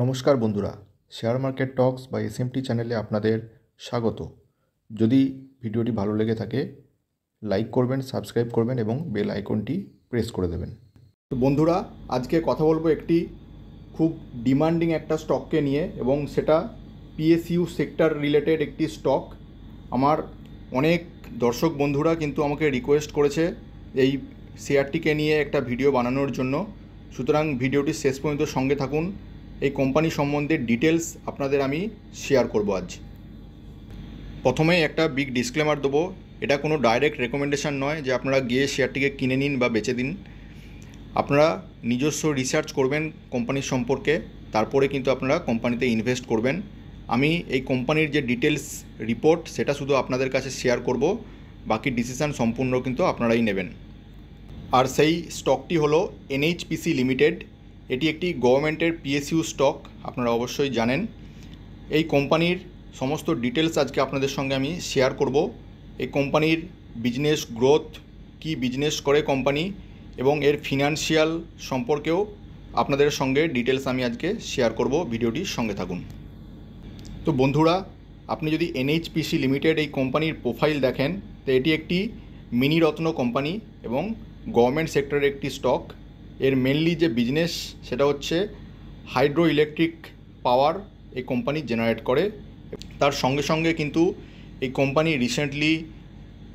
নমস্কার বন্ধুরা, share market টক্স বা এসএমটি চ্যানেলে আপনাদের স্বাগত। যদি ভিডিওটি ভালো লেগে থাকে লাইক করবেন, সাবস্ক্রাইব করবেন এবং বেল আইকনটি প্রেস করে দেবেন। তো বন্ধুরা, আজকে কথা বলবো একটি খুব ডিমান্ডিং একটা স্টককে নিয়ে, এবং সেটা পিএসইউ সেক্টর রিলেটেড একটি স্টক। আমার অনেক দর্শক বন্ধুরা কিন্তু আমাকে রিকোয়েস্ট করেছে এই শেয়ারটিকে নিয়ে একটা ভিডিও বানানোর জন্য। সুতরাং ভিডিওটি শেষ পর্যন্ত সঙ্গে থাকুন। এই কোম্পানি সম্বন্ধে ডিটেলস আপনাদের আমি শেয়ার করব আজ। প্রথমেই একটা বিগ ডিসক্লেমার দেবো, এটা কোনো ডাইরেক্ট রেকমেন্ডেশন নয় যে আপনারা গিয়ে শেয়ারটিকে কিনে নিন বা বেচে দিন। আপনারা নিজস্ব রিসার্চ করবেন কোম্পানির সম্পর্কে, তারপরে কিন্তু আপনারা কোম্পানিতে ইনভেস্ট করবেন। আমি এই কোম্পানির যে ডিটেলস রিপোর্ট সেটা শুধু আপনাদের কাছে শেয়ার করব, বাকি ডিসিশান সম্পূর্ণ কিন্তু আপনারাই নেবেন। আর সেই স্টকটি হলো এনএইচপিসি লিমিটেড। এটি একটি গভর্নমেন্টের পিএসইউ স্টক, আপনারা অবশ্যই জানেন। এই কোম্পানির সমস্ত ডিটেলস আজকে আপনাদের সঙ্গে আমি শেয়ার করব। এই কোম্পানির বিজনেস গ্রোথ, কি বিজনেস করে কোম্পানি, এবং এর ফিনান্সিয়াল সম্পর্কেও আপনাদের সঙ্গে ডিটেলস আমি আজকে শেয়ার করব। ভিডিওটির সঙ্গে থাকুন। তো বন্ধুরা, আপনি যদি এনএইচপিসি লিমিটেড এই কোম্পানির প্রোফাইল দেখেন, তো এটি একটি মিনি রত্ন কোম্পানি এবং গভর্নমেন্ট সেক্টরের একটি স্টক। এর মেনলি যে বিজনেস সেটা হচ্ছে হাইড্রো ইলেকট্রিক পাওয়ার এই কোম্পানি জেনারেট করে। তার সঙ্গে সঙ্গে কিন্তু এই কোম্পানি রিসেন্টলি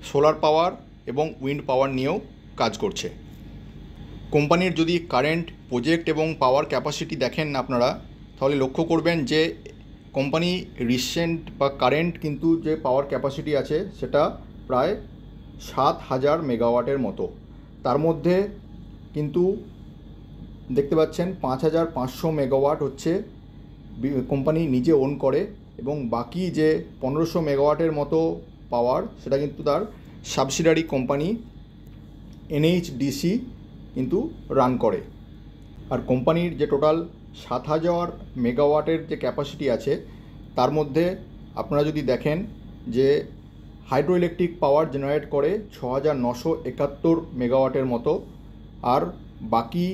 সোলার পাওয়ার এবং উইন্ড পাওয়ার নিয়েও কাজ করছে। কোম্পানির যদি কারেন্ট প্রজেক্ট এবং পাওয়ার ক্যাপাসিটি দেখেন আপনারা, তাহলে লক্ষ্য করবেন যে কোম্পানি রিসেন্ট বা কারেন্ট কিন্তু যে পাওয়ার ক্যাপাসিটি আছে সেটা প্রায় 7,000 মেগাওয়াটের মতো। তার মধ্যে কিন্তু দেখতে পাচ্ছেন 5,500 মেগাওয়াট হচ্ছে কোম্পানি নিজে ওন করে, এবং বাকি যে 1,500 মেগাওয়াটের মতো পাওয়ার সেটা কিন্তু তার সাবসিডারি কোম্পানি এনএইচডিসি কিন্তু রান করে। আর কোম্পানির যে টোটাল 7,000 মেগাওয়াটের যে ক্যাপাসিটি আছে, তার মধ্যে আপনারা যদি দেখেন যে হাইড্রো ইলেকট্রিক পাওয়ার জেনারেট করে 6,971 মেগাওয়াটের মতো, আর বাকি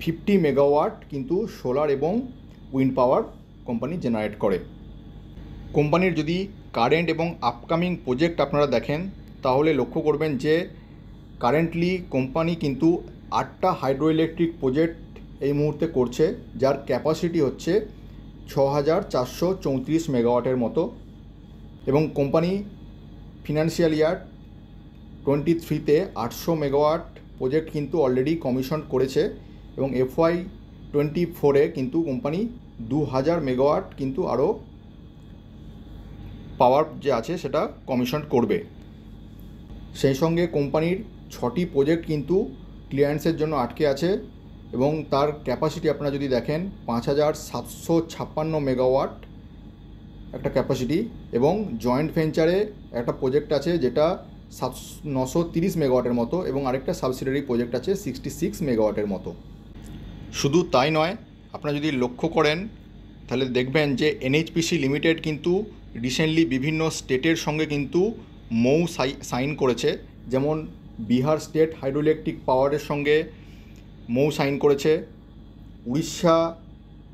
50 মেগাওয়াট কিন্তু সোলার এবং উইন্ড পাওয়ার কোম্পানি জেনারেট করে। কোম্পানির যদি কারেন্ট এবং আপকামিং প্রজেক্ট আপনারা দেখেন, তাহলে লক্ষ্য করবেন যে কারেন্টলি কোম্পানি কিন্তু 8টা হাইড্রো ইলেকট্রিক প্রজেক্ট এই মুহূর্তে করছে, যার ক্যাপাসিটি হচ্ছে 6,434 মেগাওয়াটের মতো। এবং কোম্পানি ফিনান্সিয়াল ইয়ার 23-তে 800 মেগাওয়াট প্রজেক্ট কিন্তু অলরেডি কমিশন করেছে, এবং FY24-এ কিন্তু কোম্পানি 2,000 মেগাওয়াট কিন্তু আরও পাওয়ার যে আছে সেটা কমিশন করবে। সেই সঙ্গে কোম্পানির 6টি প্রজেক্ট কিন্তু ক্লিয়ারেন্সের জন্য আটকে আছে, এবং তার ক্যাপাসিটি আপনারা যদি দেখেন 5,756 মেগাওয়াট একটা ক্যাপাসিটি, এবং জয়েন্ট ভেঞ্চারে একটা প্রজেক্ট আছে যেটা 930 মেগাওয়াটের মতো, এবং আরেকটা সাবসিডারি প্রজেক্ট আছে 66 মেগাওয়াটের মতো। শুধু তাই নয়, আপনারা যদি লক্ষ্য করেন তাহলে দেখবেন যে এনএইচপিসি লিমিটেড কিন্তু রিসেন্টলি বিভিন্ন স্টেটের সঙ্গে কিন্তু মৌ সাইন করেছে। যেমন বিহার স্টেট হাইড্রো ইলেকট্রিক পাওয়ারের সঙ্গে মৌ সাইন করেছে, উড়িষ্যা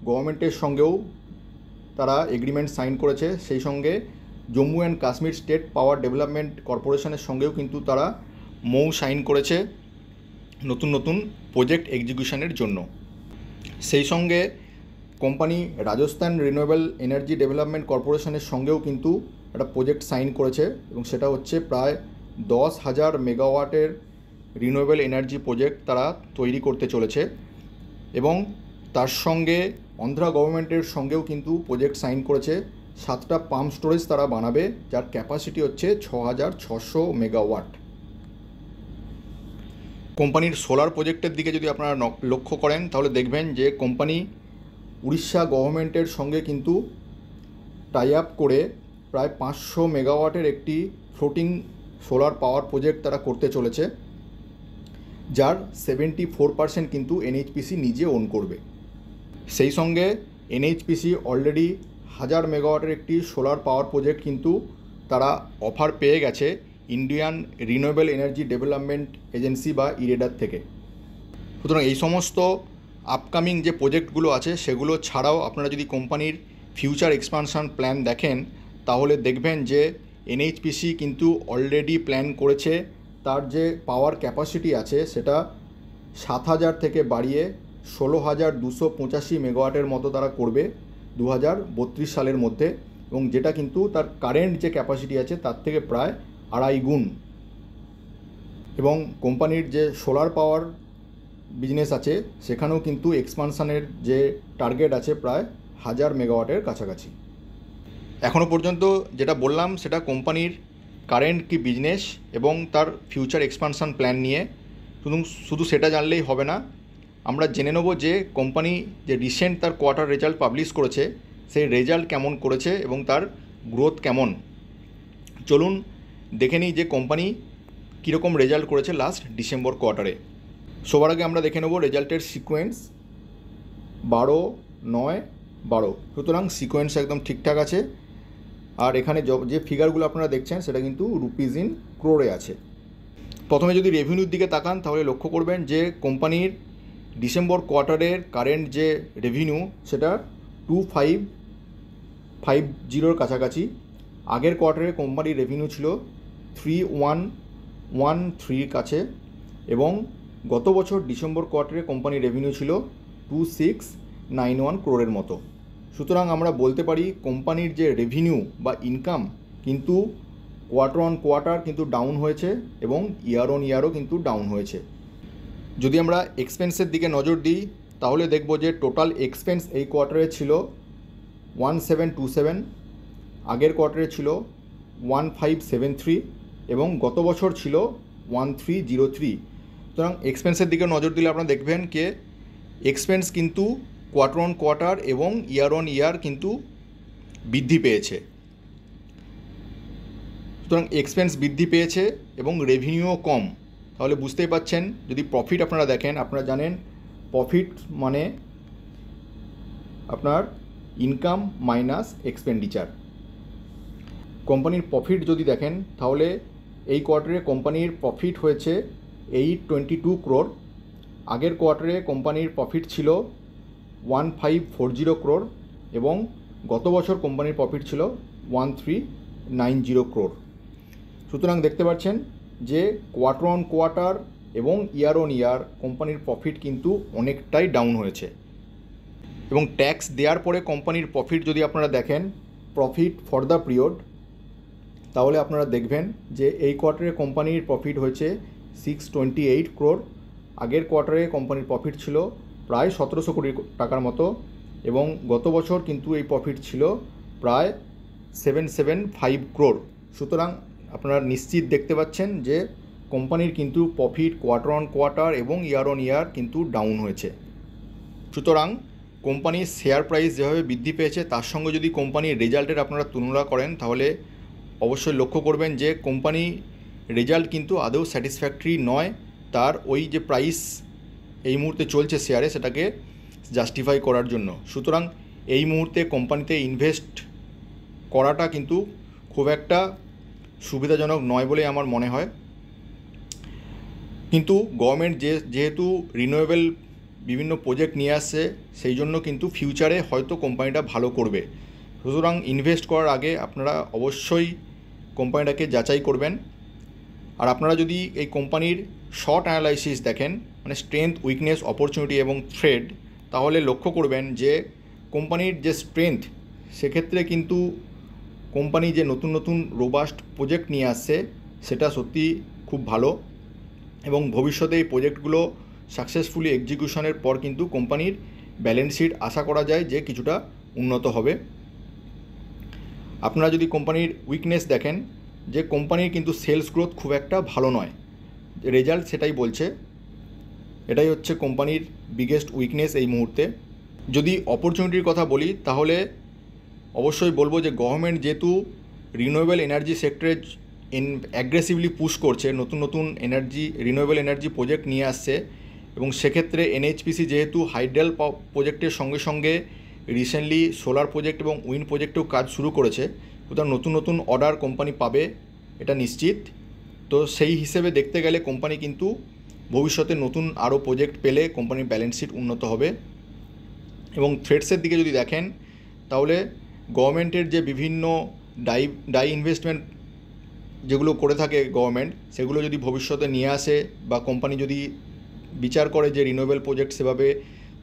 গভর্নমেন্টের সঙ্গেও তারা এগ্রিমেন্ট সাইন করেছে, সেই সঙ্গে Jammu and Kashmir state power development কর্পোরেশনের সঙ্গেও কিন্তু তারা মৌ সাইন করেছে নতুন নতুন প্রজেক্ট এক্সিকিউশনের জন্য। সেই সঙ্গে company Rajasthan renewable energy development কর্পোরেশনের সঙ্গেও কিন্তু একটা প্রজেক্ট সাইন করেছে, এবং সেটা হচ্ছে প্রায় 10,000 মেগাওয়াটের রিনিউয়েবল এনার্জি প্রজেক্ট তারা তৈরি করতে চলেছে। এবং তার সঙ্গে অন্ধ্রা গভর্নমেন্টের সঙ্গেও কিন্তু প্রজেক্ট সাইন করেছে। 7টা পাম্প স্টোরেজ তারা বানাবে, যার ক্যাপাসিটি হচ্ছে 6,600 মেগাওয়াট। কোম্পানির সোলার প্রজেক্টের দিকে যদি আপনারা লক্ষ্য করেন, তাহলে দেখবেন যে কোম্পানি উড়িষ্যা গভর্নমেন্টের সঙ্গে কিন্তু টাই আপ করে প্রায় 500 মেগাওয়াটের একটি ফ্লোটিং সোলার পাওয়ার প্রজেক্ট তারা করতে চলেছে, যার 74% কিন্তু এনএইচপিসি নিজে ওন করবে। সেই সঙ্গে এনএইচপিসি অলরেডি 1000 মেগাওয়াটের একটি সোলার পাওয়ার প্রজেক্ট কিন্তু তারা অফার পেয়ে গেছে Indian renewable energy development agency বা ইরেডার থেকে। সুতরাং এই সমস্ত আপকামিং যে প্রজেক্টগুলো আছে সেগুলো ছাড়াও আপনারা যদি কোম্পানির ফিউচার এক্সপানশন প্ল্যান দেখেন তাহলে দেখবেন যে এনএইচপিসি কিন্তু অলরেডি প্ল্যান করেছে তার যে পাওয়ার ক্যাপাসিটি আছে সেটা 7,000 থেকে বাড়িয়ে 16,285 মেগাওয়াটের মতো তারা করবে 2032 সালের মধ্যে, এবং যেটা কিন্তু তার কারেন্ট যে ক্যাপাসিটি আছে তার থেকে প্রায় 2.5 গুণ। এবং কোম্পানির যে সোলার পাওয়ার বিজনেস আছে সেখানেও কিন্তু এক্সপানশানের যে টার্গেট আছে প্রায় 1000 মেগাওয়াটের কাছাকাছি। এখনও পর্যন্ত যেটা বললাম সেটা কোম্পানির কারেন্ট কি বিজনেস এবং তার ফিউচার এক্সপানশন প্ল্যান নিয়ে। শুধু সেটা জানলেই হবে না, আমরা জেনে নেব যে কোম্পানি যে রিসেন্ট তার কোয়ার্টার রেজাল্ট পাবলিশ করেছে সেই রেজাল্ট কেমন করেছে এবং তার গ্রোথ কেমন। চলুন দেখে নিই যে কোম্পানি কীরকম রেজাল্ট করেছে লাস্ট ডিসেম্বর কোয়ার্টারে। সবার আগে আমরা দেখে নেব রেজাল্টের সিকোয়েন্স 12, 9, 12। সুতরাং সিকোয়েন্স একদম ঠিকঠাক আছে। আর এখানে যে ফিগারগুলো আপনারা দেখছেন সেটা কিন্তু রুপিজ ইন ক্রোরে আছে। প্রথমে যদি রেভিনিউর দিকে তাকান তাহলে লক্ষ্য করবেন যে কোম্পানির ডিসেম্বর কোয়ার্টারের কারেন্ট যে রেভিনিউ সেটা 2550 কাছাকাছি। আগের কোয়ার্টারে কোম্পানির রেভিনিউ ছিল 3113 কাছে, এবং গত বছর ডিসেম্বর কোয়ার্টারে কোম্পানির রেভিনিউ ছিল 2691 ক্রোরের মতো। সুতরাং আমরা বলতে পারি কোম্পানির যে রেভিনিউ বা ইনকাম কিন্তু কোয়ার্টার অন কোয়ার্টার কিন্তু ডাউন হয়েছে এবং ইয়ার অন ইয়ারও কিন্তু ডাউন হয়েছে। যদি আমরা এক্সপেন্সের দিকে নজর দিই তাহলে দেখব যে টোটাল এক্সপেন্স এই কোয়ার্টারে ছিল 1727, আগের কোয়ার্টারে ছিল 1573 এবং গত বছর ছিল 1303। সুতরাং এক্সপেন্সের দিকে নজর দিলে আপনারা দেখবেন যে এক্সপেন্স কিন্তু কোয়ার্টার অন কোয়ার্টার এবং ইয়ার অন ইয়ার কিন্তু বৃদ্ধি পেয়েছে। সুতরাং এক্সপেন্স বৃদ্ধি পেয়েছে এবং রেভিনিউও কম। তাহলে বুঝতেই পাচ্ছেন, যদি প্রফিট আপনারা দেখেন, আপনারা জানেন প্রফিট মানে আপনার ইনকাম মাইনাস এক্সপেন্ডিচার। কোম্পানির প্রফিট যদি দেখেন তাহলে এই কোয়ার্টারে কোম্পানির প্রফিট হয়েছে 822 ক্রোর। আগের কোয়ার্টারে কোম্পানির প্রফিট ছিল 1540 ক্রোর এবং গত বছর কোম্পানির প্রফিট ছিল 1390 ক্রোর। সুতরাং দেখতে পাচ্ছেন যে কোয়ার্টার অন কোয়ার্টার এবং ইয়ার অন ইয়ার কোম্পানির প্রফিট কিন্তু অনেকটাই ডাউন হয়েছে। এবং ট্যাক্স দেওয়ার পরে কোম্পানির প্রফিট যদি আপনারা দেখেন, প্রফিট ফর দ্য পিরিয়ড, তাহলে আপনারা দেখবেন যে এই কোয়ার্টারে কোম্পানির প্রফিট হয়েছে 628 ক্রোর। আগের কোয়ার্টারে কোম্পানির প্রফিট ছিল প্রায় 1700 কোটি টাকার মতো এবং গত বছর কিন্তু এই প্রফিট ছিল প্রায় 775 ক্রোর। সুতরাং আপনারা নিশ্চিত দেখতে পাচ্ছেন যে কোম্পানির কিন্তু প্রফিট কোয়ার্টার অন কোয়ার্টার এবং ইয়ার অন ইয়ার কিন্তু ডাউন হয়েছে। সুতরাং কোম্পানির শেয়ার প্রাইস যেভাবে বৃদ্ধি পেয়েছে তার সঙ্গে যদি কোম্পানির রেজাল্টের আপনারা তুলনা করেন তাহলে অবশ্যই লক্ষ্য করবেন যে কোম্পানি রেজাল্ট কিন্তু আদৌ স্যাটিসফ্যাক্টরি নয়। তার ওই যে প্রাইস এই মুহূর্তে চলছে শেয়ারে সেটাকে জাস্টিফাই করার জন্য। সুতরাং এই মুহূর্তে কোম্পানিতে ইনভেস্ট করাটা কিন্তু খুব একটা সুবিধাজনক নয় বলে আমার মনে হয়। কিন্তু গভর্নমেন্ট যেহেতু রিনিউয়েবল বিভিন্ন প্রজেক্ট নিয়ে আসছে সেই জন্য কিন্তু ফিউচারে হয়তো কোম্পানিটা ভালো করবে। সুতরাং ইনভেস্ট করার আগে আপনারা অবশ্যই কোম্পানিটাকে যাচাই করবেন। আর আপনারা যদি এই কোম্পানির শর্ট অ্যানালাইসিস দেখেন, মানে স্ট্রেংথ, উইকনেস, অপরচুনিটি এবং থ্রেড, তাহলে লক্ষ্য করবেন যে কোম্পানির যে স্ট্রেংথ সেক্ষেত্রে কিন্তু কোম্পানি যে নতুন নতুন রোবাস্ট প্রজেক্ট নিয়ে আসছে সেটা সত্যি খুব ভালো এবং ভবিষ্যতে এই প্রজেক্টগুলো সাকসেসফুলি এক্সিকিউশনের পর কিন্তু কোম্পানির ব্যালেন্স শিট আশা করা যায় যে কিছুটা উন্নত হবে। আপনারা যদি কোম্পানির উইকনেস দেখেন যে কোম্পানির কিন্তু সেলস গ্রোথ খুব একটা ভালো নয়, রেজাল্ট সেটাই বলছে। এটাই হচ্ছে কোম্পানির বিগেস্ট উইকনেস এই মুহূর্তে। যদি অপরচুনিটির কথা বলি তাহলে অবশ্যই বলবো যে গভর্নমেন্ট যেহেতু রিনিউয়েবল এনার্জি সেক্টরে অ্যাগ্রেসিভলি পুশ করছে, নতুন নতুন রিনিউয়েবল এনার্জি প্রজেক্ট নিয়ে আসছে এবং সেক্ষেত্রে এনএইচপিসি যেহেতু হাইড্রাল প্রজেক্টের সঙ্গে সঙ্গে রিসেন্টলি সোলার প্রজেক্ট এবং উইন্ড প্রজেক্টেও কাজ শুরু করেছে, সুতরাং নতুন নতুন অর্ডার কোম্পানি পাবে এটা নিশ্চিত। তো সেই হিসেবে দেখতে গেলে কোম্পানি কিন্তু ভবিষ্যতে নতুন আরও প্রজেক্ট পেলে কোম্পানির ব্যালেন্স শিট উন্নত হবে। এবং থ্রেটসের দিকে যদি দেখেন তাহলে গভর্নমেন্টের যে বিভিন্ন ডাই ইনভেস্টমেন্ট যেগুলো করে থাকে গভর্নমেন্ট, সেগুলো যদি ভবিষ্যতে নিয়ে আসে বা কোম্পানি যদি বিচার করে যে রিনিউয়েবল প্রজেক্ট সেভাবে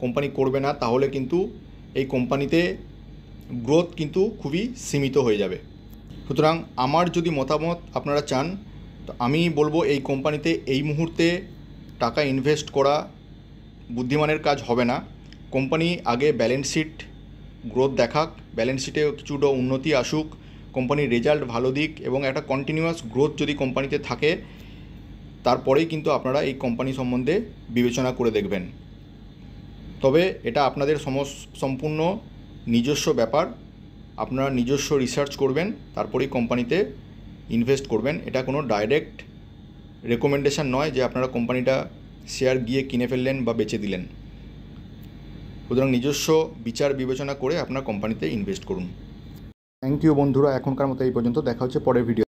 কোম্পানি করবে না, তাহলে কিন্তু এই কোম্পানিতে গ্রোথ কিন্তু খুবই সীমিত হয়ে যাবে। সুতরাং আমার যদি মতামত আপনারা চান, তো আমি বলবো এই কোম্পানিতে এই মুহূর্তে টাকা ইনভেস্ট করা বুদ্ধিমানের কাজ হবে না। কোম্পানি আগে ব্যালেন্স শিট গ্রোথ দেখাক, ব্যালেন্স শিটে কিছুটা উন্নতি আসুক, কোম্পানির রেজাল্ট ভালো দিক এবং একটা কন্টিনিউয়াস গ্রোথ যদি কোম্পানিতে থাকে, তারপরেই কিন্তু আপনারা এই কোম্পানি সম্বন্ধে বিবেচনা করে দেখবেন। তবে এটা আপনাদের সম্পূর্ণ নিজস্ব ব্যাপার, আপনারা নিজস্ব রিসার্চ করবেন, তারপরেই কোম্পানিতে ইনভেস্ট করবেন। এটা কোনো ডাইরেক্ট রেকমেন্ডেশন নয় যে আপনারা কোম্পানিটা শেয়ার গিয়ে কিনে ফেললেন বা বেচে দিলেন। সুতরাং নিজস্ব বিচার বিবেচনা করে আপনার কোম্পানিতে ইনভেস্ট করুন। থ্যাংক ইউ বন্ধুরা, এখনকার মতো এই পর্যন্ত। দেখা হচ্ছে পরের ভিডিও।